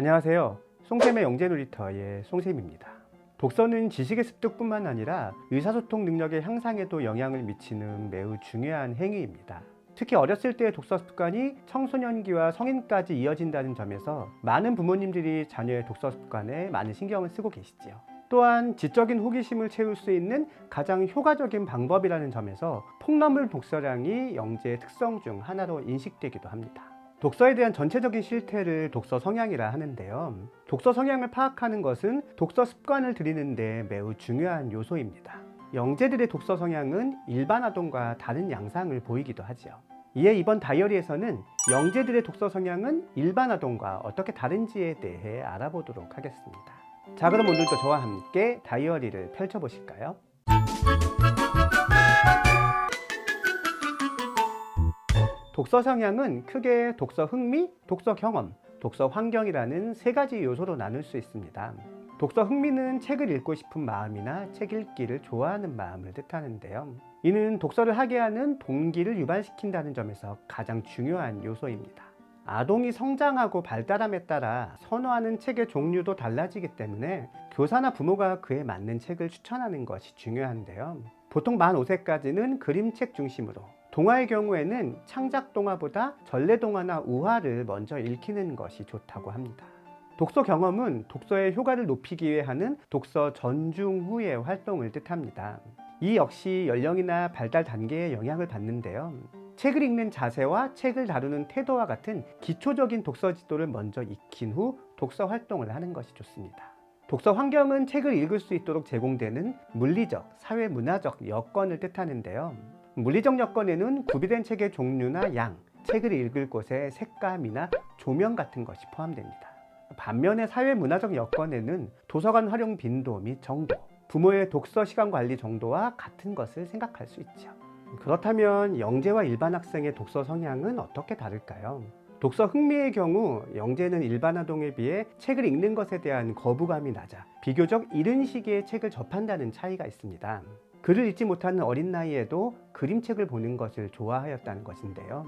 안녕하세요. 송샘의 영재놀이터의 송샘입니다. 독서는 지식의 습득뿐만 아니라 의사소통 능력의 향상에도 영향을 미치는 매우 중요한 행위입니다. 특히 어렸을 때의 독서 습관이 청소년기와 성인까지 이어진다는 점에서 많은 부모님들이 자녀의 독서 습관에 많은 신경을 쓰고 계시지요. 또한 지적인 호기심을 채울 수 있는 가장 효과적인 방법이라는 점에서 폭넘을 독서량이 영재의 특성 중 하나로 인식되기도 합니다. 독서에 대한 전체적인 실태를 독서 성향이라 하는데요. 독서 성향을 파악하는 것은 독서 습관을 들이는 데 매우 중요한 요소입니다. 영재들의 독서 성향은 일반 아동과 다른 양상을 보이기도 하지요. 이에 이번 다이어리에서는 영재들의 독서 성향은 일반 아동과 어떻게 다른지에 대해 알아보도록 하겠습니다. 자, 그럼 오늘도 저와 함께 다이어리를 펼쳐보실까요? 독서 성향은 크게 독서 흥미, 독서 경험, 독서 환경이라는 세 가지 요소로 나눌 수 있습니다. 독서 흥미는 책을 읽고 싶은 마음이나 책 읽기를 좋아하는 마음을 뜻하는데요. 이는 독서를 하게 하는 동기를 유발시킨다는 점에서 가장 중요한 요소입니다. 아동이 성장하고 발달함에 따라 선호하는 책의 종류도 달라지기 때문에 교사나 부모가 그에 맞는 책을 추천하는 것이 중요한데요. 보통 만 5세까지는 그림책 중심으로, 동화의 경우에는 창작 동화보다 전래 동화나 우화를 먼저 읽히는 것이 좋다고 합니다. 독서 경험은 독서의 효과를 높이기 위해 하는 독서 전중 후의 활동을 뜻합니다. 이 역시 연령이나 발달 단계에 영향을 받는데요. 책을 읽는 자세와 책을 다루는 태도와 같은 기초적인 독서 지도를 먼저 익힌 후 독서 활동을 하는 것이 좋습니다. 독서 환경은 책을 읽을 수 있도록 제공되는 물리적, 사회문화적 여건을 뜻하는데요. 물리적 여건에는 구비된 책의 종류나 양, 책을 읽을 곳의 색감이나 조명 같은 것이 포함됩니다. 반면에 사회문화적 여건에는 도서관 활용 빈도 및 정도, 부모의 독서 시간 관리 정도와 같은 것을 생각할 수 있죠. 그렇다면 영재와 일반 학생의 독서 성향은 어떻게 다를까요? 독서 흥미의 경우 영재는 일반 아동에 비해 책을 읽는 것에 대한 거부감이 낮아 비교적 이른 시기에 책을 접한다는 차이가 있습니다. 글을 읽지 못하는 어린 나이에도 그림책을 보는 것을 좋아하였다는 것인데요.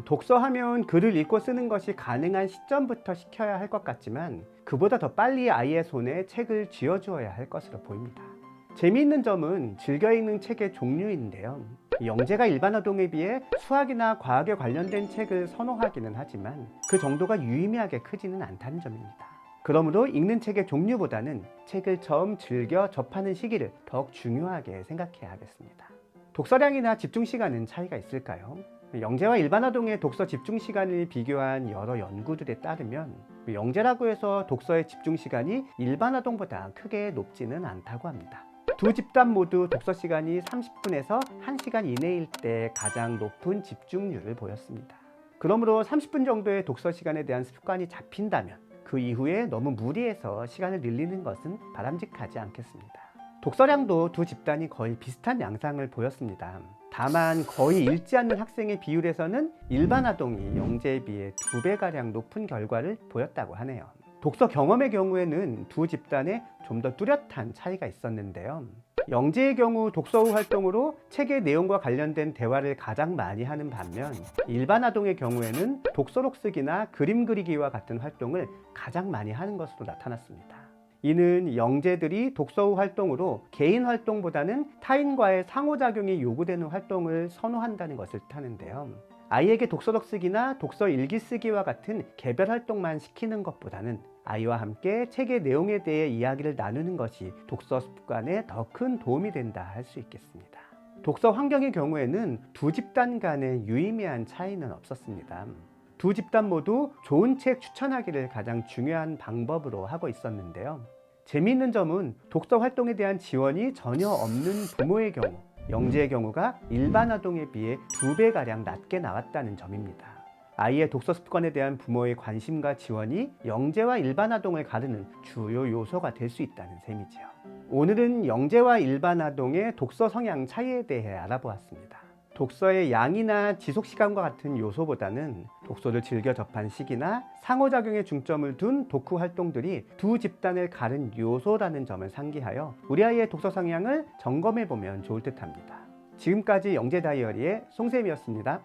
독서하면 글을 읽고 쓰는 것이 가능한 시점부터 시켜야 할 것 같지만 그보다 더 빨리 아이의 손에 책을 쥐어주어야 할 것으로 보입니다. 재미있는 점은 즐겨 읽는 책의 종류인데요. 영재가 일반 아동에 비해 수학이나 과학에 관련된 책을 선호하기는 하지만 그 정도가 유의미하게 크지는 않다는 점입니다. 그러므로 읽는 책의 종류보다는 책을 처음 즐겨 접하는 시기를 더욱 중요하게 생각해야 하겠습니다. 독서량이나 집중시간은 차이가 있을까요? 영재와 일반 아동의 독서 집중시간을 비교한 여러 연구들에 따르면 영재라고 해서 독서의 집중시간이 일반 아동보다 크게 높지는 않다고 합니다. 두 집단 모두 독서 시간이 30분에서 1시간 이내일 때 가장 높은 집중률을 보였습니다. 그러므로 30분 정도의 독서 시간에 대한 습관이 잡힌다면 그 이후에 너무 무리해서 시간을 늘리는 것은 바람직하지 않겠습니다. 독서량도 두 집단이 거의 비슷한 양상을 보였습니다. 다만 거의 읽지 않는 학생의 비율에서는 일반 아동이 영재에 비해 2배가량 높은 결과를 보였다고 하네요. 독서 경험의 경우에는 두 집단에 좀 더 뚜렷한 차이가 있었는데요. 영재의 경우 독서 후 활동으로 책의 내용과 관련된 대화를 가장 많이 하는 반면 일반 아동의 경우에는 독서록 쓰기나 그림 그리기와 같은 활동을 가장 많이 하는 것으로 나타났습니다. 이는 영재들이 독서 후 활동으로 개인 활동보다는 타인과의 상호작용이 요구되는 활동을 선호한다는 것을 뜻하는데요. 아이에게 독서록 쓰기나 독서 일기 쓰기와 같은 개별 활동만 시키는 것보다는 아이와 함께 책의 내용에 대해 이야기를 나누는 것이 독서 습관에 더 큰 도움이 된다 할 수 있겠습니다. 독서 환경의 경우에는 두 집단 간의 유의미한 차이는 없었습니다. 두 집단 모두 좋은 책 추천하기를 가장 중요한 방법으로 하고 있었는데요. 재미있는 점은 독서 활동에 대한 지원이 전혀 없는 부모의 경우 영재의 경우가 일반 아동에 비해 2배가량 낮게 나왔다는 점입니다. 아이의 독서 습관에 대한 부모의 관심과 지원이 영재와 일반 아동을 가르는 주요 요소가 될 수 있다는 셈이지요. 오늘은 영재와 일반 아동의 독서 성향 차이에 대해 알아보았습니다. 독서의 양이나 지속시간과 같은 요소보다는 독서를 즐겨 접한 시기나 상호작용에 중점을 둔 독후 활동들이 두 집단을 가른 요소라는 점을 상기하여 우리 아이의 독서 성향을 점검해 보면 좋을 듯 합니다. 지금까지 영재 다이어리의 송샘이었습니다.